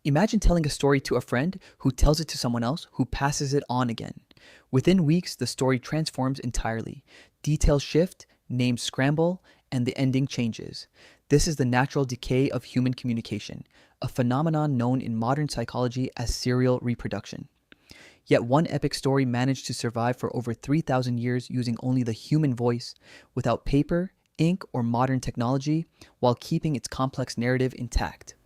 Imagine telling a story to a friend who tells it to someone else who passes it on again. Within weeks, the story transforms entirely. Details shift, names scramble, and the ending changes. This is the natural decay of human communication, a phenomenon known in modern psychology as serial reproduction. Yet one epic story managed to survive for over 3,000 years using only the human voice, without paper, ink, or modern technology, while keeping its complex narrative intact.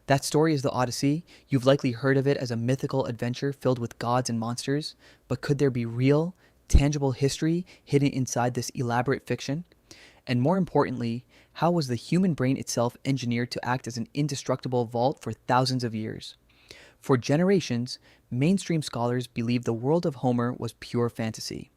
That story is the Odyssey. You've likely heard of it as a mythical adventure filled with gods and monsters, but could there be real, tangible history hidden inside this elaborate fiction? And more importantly, how was the human brain itself engineered to act as an indestructible vault for thousands of years? For generations, mainstream scholars believed the world of Homer was pure fantasy.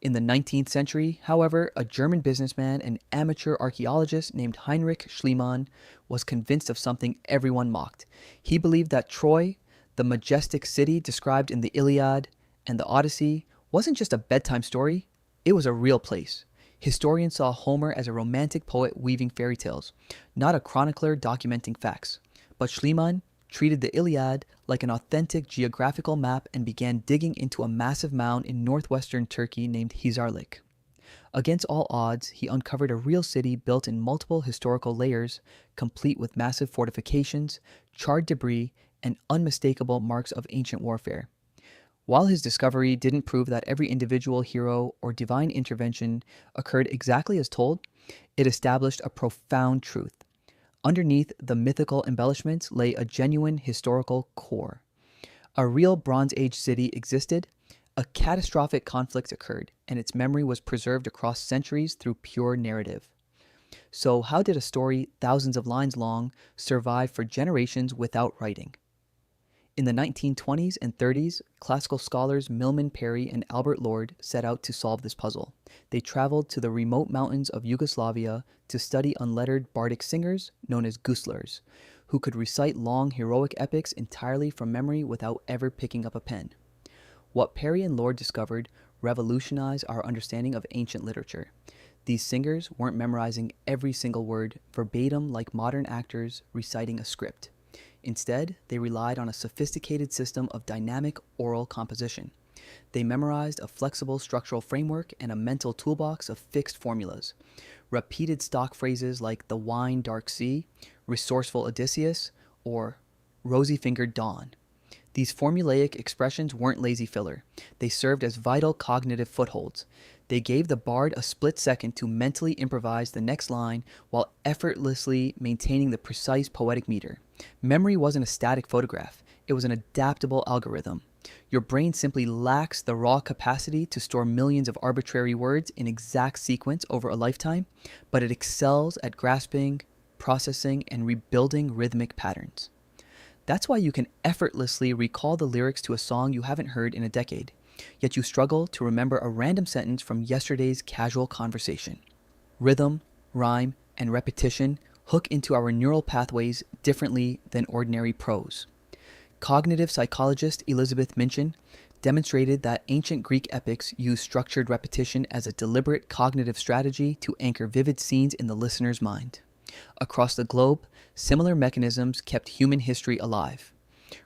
In the 19th century, however, a German businessman and amateur archaeologist named Heinrich Schliemann was convinced of something everyone mocked. He believed that Troy, the majestic city described in the Iliad and the Odyssey, wasn't just a bedtime story, it was a real place. Historians saw Homer as a romantic poet weaving fairy tales, not a chronicler documenting facts. But Schliemann treated the Iliad like an authentic geographical map and began digging into a massive mound in northwestern Turkey named Hizarlik. Against all odds, he uncovered a real city built in multiple historical layers, complete with massive fortifications, charred debris, and unmistakable marks of ancient warfare. While his discovery didn't prove that every individual hero or divine intervention occurred exactly as told, it established a profound truth. Underneath the mythical embellishments lay a genuine historical core. A real Bronze Age city existed, a catastrophic conflict occurred, and its memory was preserved across centuries through pure narrative. So how did a story thousands of lines long survive for generations without writing? In the 1920s and 30s, classical scholars Milman Parry and Albert Lord set out to solve this puzzle. They traveled to the remote mountains of Yugoslavia to study unlettered bardic singers known as guslers, who could recite long heroic epics entirely from memory without ever picking up a pen. What Parry and Lord discovered revolutionized our understanding of ancient literature. These singers weren't memorizing every single word verbatim like modern actors reciting a script. Instead, they relied on a sophisticated system of dynamic oral composition. They memorized a flexible structural framework and a mental toolbox of fixed formulas. Repeated stock phrases like the wine dark sea, resourceful Odysseus, or rosy-fingered dawn. These formulaic expressions weren't lazy filler. They served as vital cognitive footholds. They gave the bard a split second to mentally improvise the next line while effortlessly maintaining the precise poetic meter. Memory wasn't a static photograph. It was an adaptable algorithm. Your brain simply lacks the raw capacity to store millions of arbitrary words in exact sequence over a lifetime, but it excels at grasping, processing, and rebuilding rhythmic patterns. That's why you can effortlessly recall the lyrics to a song you haven't heard in a decade, yet you struggle to remember a random sentence from yesterday's casual conversation. Rhythm, rhyme, and repetition hook into our neural pathways differently than ordinary prose. Cognitive psychologist Elizabeth Minchin demonstrated that ancient Greek epics used structured repetition as a deliberate cognitive strategy to anchor vivid scenes in the listener's mind. Across the globe, similar mechanisms kept human history alive.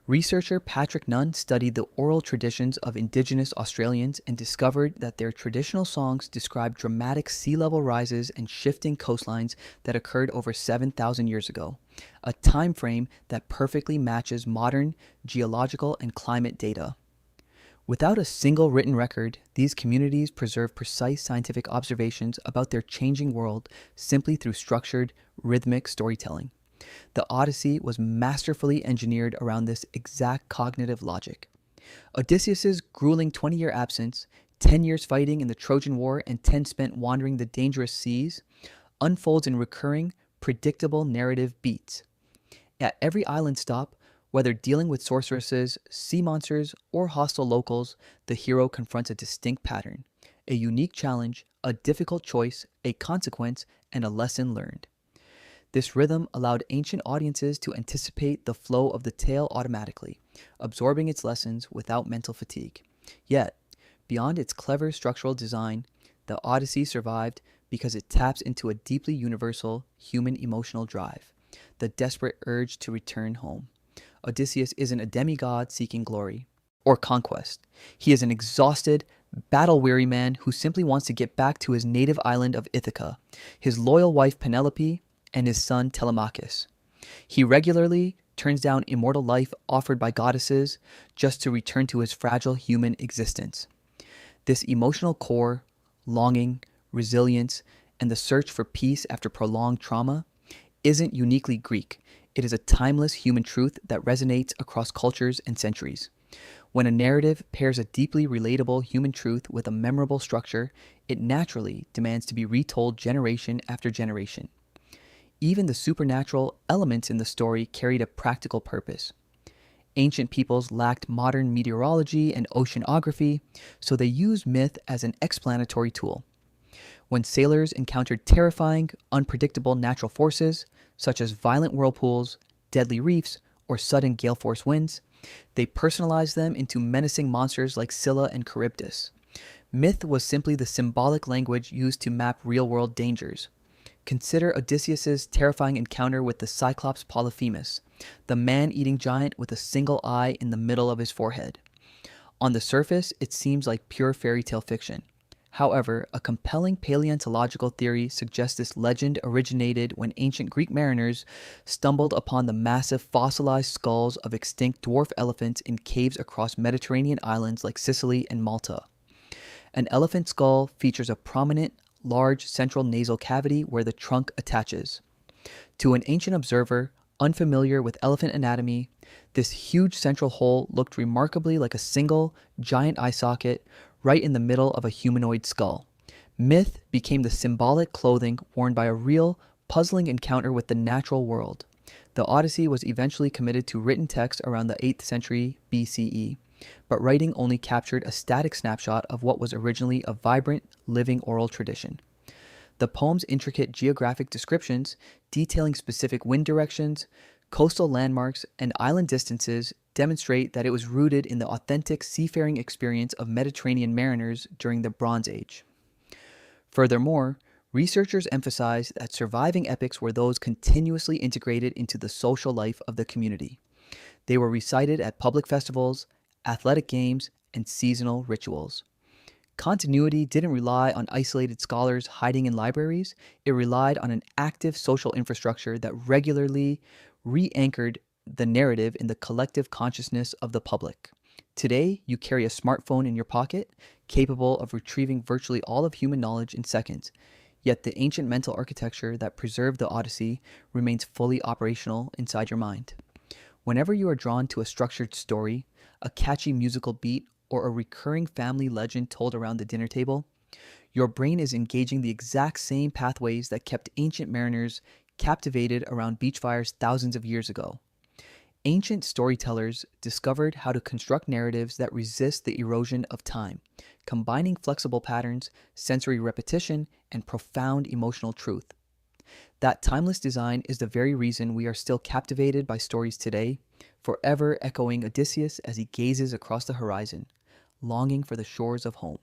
Researcher Patrick Nunn studied the oral traditions of indigenous Australians and discovered that their traditional songs described dramatic sea level rises and shifting coastlines that occurred over 7,000 years ago, a time frame that perfectly matches modern geological and climate data. Without a single written record, these communities preserve precise scientific observations about their changing world simply through structured, rhythmic storytelling. The Odyssey was masterfully engineered around this exact cognitive logic. Odysseus's grueling 20-year absence, 10 years fighting in the Trojan War, and 10 spent wandering the dangerous seas, unfolds in recurring, predictable narrative beats. At every island stop, whether dealing with sorceresses, sea monsters, or hostile locals, the hero confronts a distinct pattern, a unique challenge, a difficult choice, a consequence, and a lesson learned. This rhythm allowed ancient audiences to anticipate the flow of the tale automatically, absorbing its lessons without mental fatigue. Yet, beyond its clever structural design, the Odyssey survived because it taps into a deeply universal human emotional drive, the desperate urge to return home. Odysseus isn't a demigod seeking glory or conquest. He is an exhausted, battle-weary man who simply wants to get back to his native island of Ithaca, his loyal wife Penelope, and his son Telemachus. He regularly turns down immortal life offered by goddesses just to return to his fragile human existence. This emotional core, longing, resilience, and the search for peace after prolonged trauma isn't uniquely Greek. It is a timeless human truth that resonates across cultures and centuries. When a narrative pairs a deeply relatable human truth with a memorable structure, it naturally demands to be retold generation after generation. Even the supernatural elements in the story carried a practical purpose. Ancient peoples lacked modern meteorology and oceanography, so they used myth as an explanatory tool. When sailors encountered terrifying, unpredictable natural forces, such as violent whirlpools, deadly reefs, or sudden gale force winds, they personalized them into menacing monsters like Scylla and Charybdis. Myth was simply the symbolic language used to map real-world dangers. Consider Odysseus's terrifying encounter with the Cyclops Polyphemus, the man-eating giant with a single eye in the middle of his forehead. On the surface, it seems like pure fairy tale fiction. However, a compelling paleontological theory suggests this legend originated when ancient Greek mariners stumbled upon the massive fossilized skulls of extinct dwarf elephants in caves across Mediterranean islands like Sicily and Malta. An elephant skull features a prominent, large central nasal cavity where the trunk attaches. To an ancient observer, unfamiliar with elephant anatomy, this huge central hole looked remarkably like a single, giant eye socket right in the middle of a humanoid skull. Myth became the symbolic clothing worn by a real, puzzling encounter with the natural world. The Odyssey was eventually committed to written text around the 8th century BCE, but writing only captured a static snapshot of what was originally a vibrant, living oral tradition. The poem's intricate geographic descriptions, detailing specific wind directions, coastal landmarks, and island distances, demonstrate that it was rooted in the authentic seafaring experience of Mediterranean mariners during the Bronze Age. Furthermore, researchers emphasize that surviving epics were those continuously integrated into the social life of the community. They were recited at public festivals, athletic games, and seasonal rituals. Continuity didn't rely on isolated scholars hiding in libraries. It relied on an active social infrastructure that regularly re-anchored the narrative in the collective consciousness of the public. Today, you carry a smartphone in your pocket, capable of retrieving virtually all of human knowledge in seconds. Yet the ancient mental architecture that preserved the Odyssey remains fully operational inside your mind. Whenever you are drawn to a structured story, a catchy musical beat, or a recurring family legend told around the dinner table, your brain is engaging the exact same pathways that kept ancient mariners captivated around beach fires thousands of years ago. Ancient storytellers discovered how to construct narratives that resist the erosion of time, combining flexible patterns, sensory repetition, and profound emotional truth. That timeless design is the very reason we are still captivated by stories today, forever echoing Odysseus as he gazes across the horizon, longing for the shores of home.